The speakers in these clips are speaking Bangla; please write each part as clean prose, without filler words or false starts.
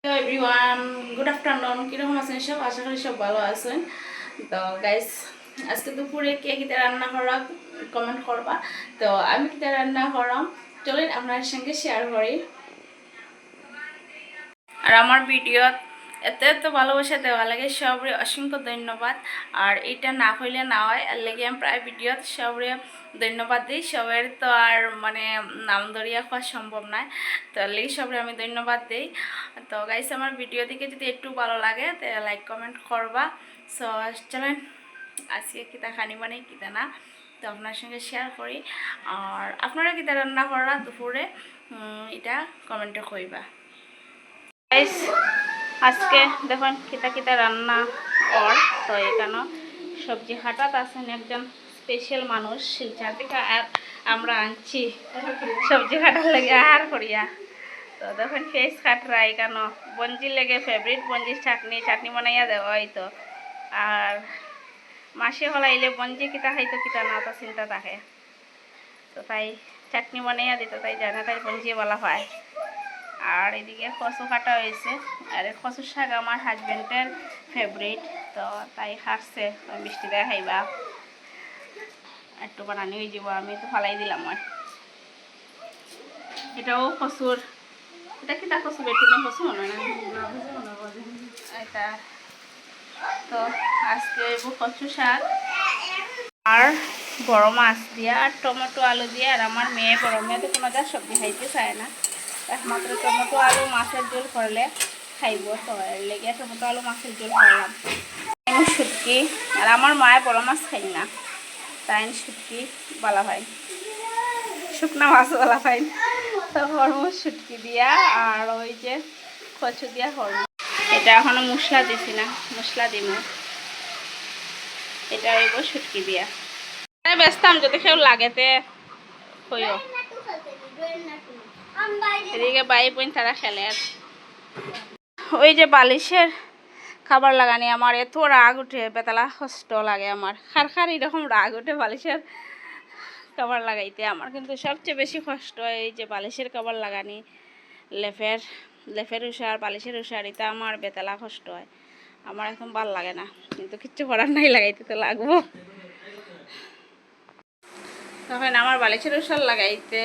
Hello everyone, good afternoon. কীরকম আছেন সব? আশা করি সব ভালো আছেন। তো গাইস, আজকে দুপুরে কে কিতে রান্না করা কমেন্ট করবা। তো আমি কিতে রান্না করাম চলেন আপনার সঙ্গে শেয়ার করি। আর আমার ভিডিও এত এত ভালোবাসা দেওয়া লাগে সবরে অসংখ্য ধন্যবাদ। আর এটা না হইলে না হয়, আর লেগে আমি প্রায় ভিডিও সবরে ধন্যবাদ দিই। সবের তো আর মানে নাম ধরিয়া খাওয়া সম্ভব নয়, তো লেগে সবরে আমি ধন্যবাদ দিই। তো গাইস, আমার ভিডিও দিকে যদি একটু ভালো লাগে তো লাইক কমেন্ট করবা। সো চলেন আজকে কিতা খানি মানে কিতা না তো আপনার সঙ্গে শেয়ার করি। আর আপনারা কিতা রান্না করা দুপুরে এটা কমেন্টে কইবা। গাইস, আজকে দেখুন কিতা কিতা রান্না কর। তো এখানে সবজি হাটাত আছেন একজন স্পেশাল মানুষ শিলচর থেকে, আর আমরা আনছি সবজি কাটার লেগে আর করিয়া। তো দেখুন ফেস কাটরা এখানে বঞ্জির লেগে ফেভারিট বঞ্জির চাটনি বানাইয়া দেওয়া হয়তো। আর মাসে হলাইলে বঞ্জি কিতা খাইতো কিতা না তো চিন্তা থাকে, তো তাই চাটনি বানাইয়া দিত, তাই জানে তাই বঞ্জি বলা হয়। আর এদিকে কচু কাটা হয়েছে, আর কচুর শাক আমার হাজবেন্ডের ফেভারিট, তো তাই খাচ্ছে মিষ্টি দিয়ে খাইবা একটু বানানি হয়ে যাব। আমি তো ফালাই দিলাম। আর এটাও কচুর, এটা কি তা কচু বেটি না কচু মনে না এটা। তো আজকে কচু শাক আর বড় মাছ দিয়া আর টমেটো আলু দিয়ে। আর আমার মেয়ে বড় মেয়ে তো কোনো যা সবজি খাইতে চায় না, একমাত্র টমেটো আলু মাছের ঝোল করলে খাইব, তো এর লেগে টমেটো আলু মাছের ঝোল করলাম। শুটকি, আর আমার মায়ের বড় মাছ খাই না, তাই শুটকি বলা হয়, শুকনা মাছ বলা হয়। তো হরমুজ শুটকি দিয়া আর ওই যে কচু দিয়া হরমুজ। এটা এখনো মশলা দিছি না, মশলা দিব। এটা হইব শুটকি দিয়া। ব্যস্তাম যদি কেউ লাগেতে হইও। এদিকে বাই বোন তারা খেলে। আর ওই যে বালিশের খাবার লাগানি আমার এত রাগ উঠে, বেতলা কষ্ট লাগে আমার, খার এরকম রাগ উঠে বালিশের খাবার লাগাইতে। আমার কিন্তু সবচেয়ে বেশি কষ্ট হয় এই যে বালিশের খাবার লাগানি, লেফের উষার বালিশের উষার, এটা আমার বেতলা কষ্ট হয়। আমার একদম ভাল লাগে না, কিন্তু কিচ্ছু করার নাই, লাগাইতে তো লাগবো। তখন আমার বালিশের উষার লাগাইতে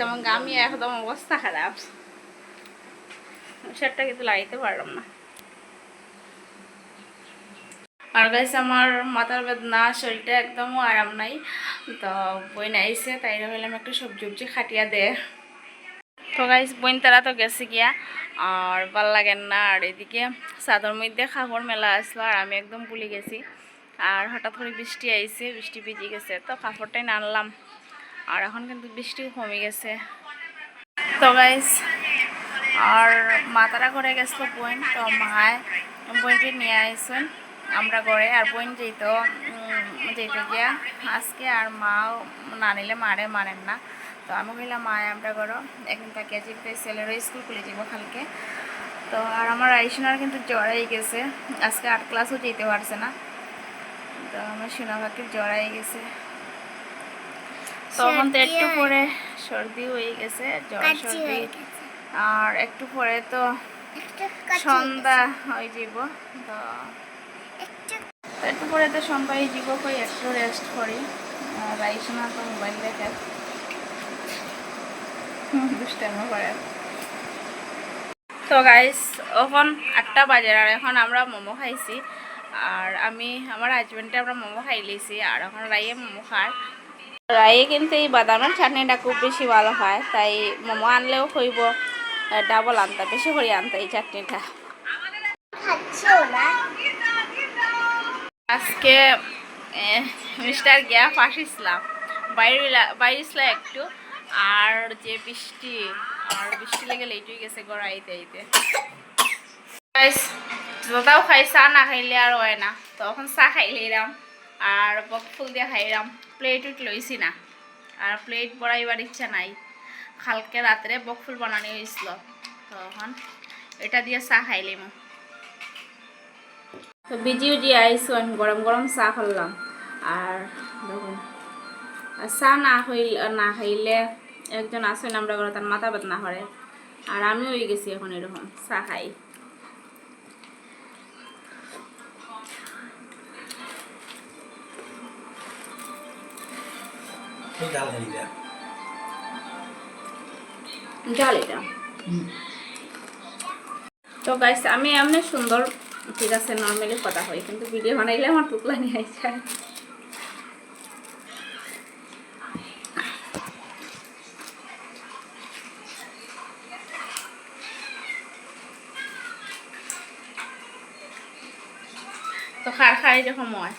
আমার গামি একদম অবস্থা খারাপ, উষারটা কিন্তু লাগাইতে পারলাম না। আর গাইছে আমার মাথার বেদনা, শরীরটা একদমও আরাম নাই। তো বইন আইসে, তাই হইলাম একটু সবজি খাটিয়া দে। তো গাইস বইন তারা তো গেছে গিয়া, আর ভাল লাগেন না। আর এদিকে চাদর মধ্যে কাপড় মেলা আসলো, আর আমি একদম ভুলে গেছি। আর হঠাৎ করে বৃষ্টি আইছে, বৃষ্টি ভিজে গেছে, তো কাপড়টাই নানলাম। আর এখন কিন্তু বৃষ্টিও কমে গেছে। তো গাইস, আর মাতারা ঘরে গেছিলো বোন, তো মায় বোনকে নিয়ে আইসেন আমরা ঘরে। আর বোন যেতে গিয়া আজকে, আর মাও না নিলে মানেন না। তো আমি কইলাম মায় আমরা ঘরো এখন তাকে যেতে ছেলেরও স্কুল খুলে যাব কালকে। তো আর আমার আইসনার কিন্তু জ্বর হয়ে গেছে, আজকে 8 ক্লাসও যেতে পারছে না। তো আমার সোনাভাকির জ্বর হয়ে গেছে, তখন তো একটু পরে সর্দি হয়ে গেছে, জ্বর সর্দি। আর একটু পরে তো সন্ধ্যা হয়ে যাব, তো একটু পরে তো সন্ধ্যা হয়ে যাব, কই একটু রেস্ট করি। রাইসনা তো মোবাইল দেখে দুষ্টামি করে। তো গাইস, এখন 8টা বাজে, আর এখন আমরা মোমো খাইছি। আর আমার হাজবেন্ডে আমরা মোমো খাই লিছি, আর এখন রাইয়ে মোমো খায়। রাইয়ে কিন্তু এই বাদামের চাটনিটা খুব বেশি ভালো হয়, তাই মোমো আনলেও কইব ডাবল আনতা, বেশি করে আনতা এই চাটনিটা। আজকে মিস্টার গিয়া ফাঁসিছিলাম, বাইরে একটু। আর যে বৃষ্টি, আর বৃষ্টি লেগে লেটুই গেছে গড়াইতে আইতে। দাদাও খাই, চা না খাইলে আর হয় না, তখন চা খাইলাম আর বক ফুল দিয়ে খাইলাম। প্লেট লইছি না, আর প্লেট বড়াইবার ইচ্ছা নাই। কালকে রাত্রে বক ফুল বানানো হয়েছিল, তখন এটা দিয়ে চা খাইলাম। তো বিজিও যে আইসো, আমি গরম গরম চা করলাম। আর দেখুন, চা না খাইলে একজন আসেন আমরা ঘরে, তার মাথা বেদনা করে। আর আমিও হয়ে গেছি এখন এরকম চা খাই। জাল এটা তো গাইস আমি এমনি সুন্দর ঠিক আছে নর্মালি কথা হয় কিন্তু ভিডিও বানাইলে আমার টুকলা নিয়ে যায় তো খার খাই যখন হয়